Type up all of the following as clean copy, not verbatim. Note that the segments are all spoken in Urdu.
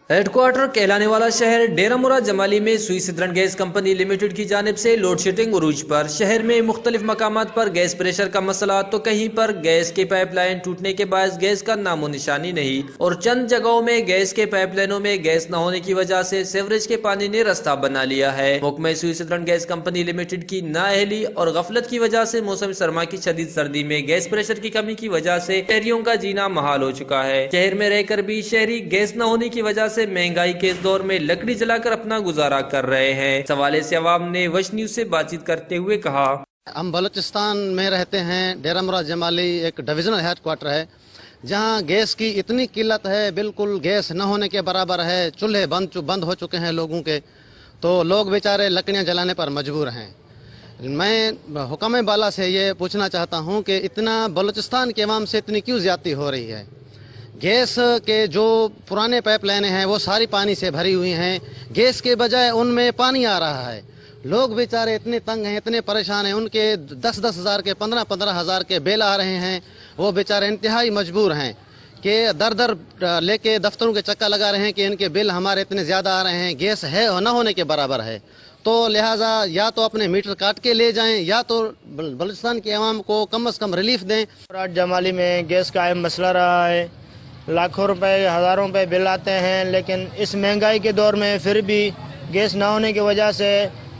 ہیڈ کوارٹر کہلانے والا شہر ڈیرہ مراد جمالی میں سوئی سدرن گیس کمپنی لمیٹڈ کی جانب سے لوڈ شیڈنگ عروج پر شہر میں مختلف مقامات پر گیس پریشر کا مسئلہ تو کہیں پر گیس کے پائپ لائن ٹوٹنے کے باعث گیس کا نام و نشانی نہیں، اور چند جگہوں میں گیس کے پائپ لائنوں میں گیس نہ ہونے کی وجہ سے سیوریج کے پانی نے رستہ بنا لیا ہے۔ محکمہ سوئی سدرن گیس کمپنی لمیٹڈ کی نااہلی اور غفلت کی وجہ سے موسم سرما کی شدید سردی میں گیس پریشر کی کمی کی وجہ سے شہریوں کا جینا محال ہو چکا ہے۔ شہر میں رہ کر بھی شہری گیس نہ ہونے کی وجہ سے مہنگائی کے دور میں لکڑی جلا کر اپنا گزارا کر رہے ہیں۔ اس حوالے سے عوام نے وش نیوز سے بات چیت کرتے ہوئے کہا، ہم بلوچستان میں رہتے ہیں۔ ڈیرہ مراد جمالی ایک ڈویژنل ہیڈ کوارٹر ہے جہاں گیس کی اتنی قلت ہے، بالکل گیس نہ ہونے کے برابر ہے۔ چولہے بند ہو چکے ہیں لوگوں کے، تو لوگ بیچارے لکڑیاں جلانے پر مجبور ہیں۔ میں حکام بالا سے یہ پوچھنا چاہتا ہوں کہ اتنا بلوچستان کے عوام سے اتنی کیوں زیادتی ہو رہی ہے؟ گیس کے جو پرانے پائپ لائنیں ہیں وہ ساری پانی سے بھری ہوئی ہیں، گیس کے بجائے ان میں پانی آ رہا ہے۔ لوگ بیچارے اتنے تنگ ہیں، اتنے پریشان ہیں، ان کے 10-10 ہزار کے 15-15 ہزار کے بل آ رہے ہیں۔ وہ بیچارے انتہائی مجبور ہیں کہ در در لے کے دفتروں کے چکر لگا رہے ہیں کہ ان کے بل ہمارے اتنے زیادہ آ رہے ہیں، گیس ہے اور نہ ہونے کے برابر ہے۔ تو لہٰذا یا تو اپنے میٹر کاٹ کے لے جائیں یا تو بلوچستان کے عوام کو کم از کم ریلیف دیں۔ جمالی میں گیس کا اہم مسئلہ رہا ہے، لاکھوں روپے ہزاروں روپے بل آتے ہیں، لیکن اس مہنگائی کے دور میں پھر بھی گیس نہ ہونے کی وجہ سے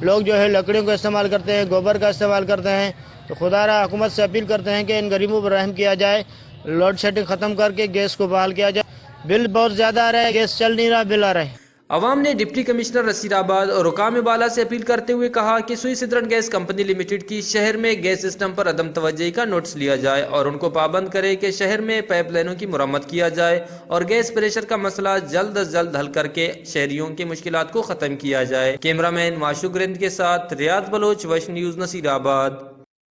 لوگ جو ہے لکڑیوں کا استعمال کرتے ہیں، گوبر کا استعمال کرتے ہیں۔ تو خدا را حکومت سے اپیل کرتے ہیں کہ ان غریبوں پر رحم کیا جائے، لوڈ شیڈنگ ختم کر کے گیس کو بحال کیا جائے۔ بل بہت زیادہ آ رہا ہے، گیس چل نہیں رہا، بل آ رہا ہے۔ عوام نے ڈپٹی کمشنر نصیر آباد اور حکام بالا سے اپیل کرتے ہوئے کہا کہ سوئی سدرن گیس کمپنی لمیٹڈ کی شہر میں گیس سسٹم پر عدم توجہی کا نوٹس لیا جائے اور ان کو پابند کرے کہ شہر میں پائپ لائنوں کی مرمت کیا جائے اور گیس پریشر کا مسئلہ جلد از جلد حل کر کے شہریوں کی مشکلات کو ختم کیا جائے۔ کیمرہ مین معشوق رند کے ساتھ ریاض بلوچ، وش نیوز، نصیر آباد۔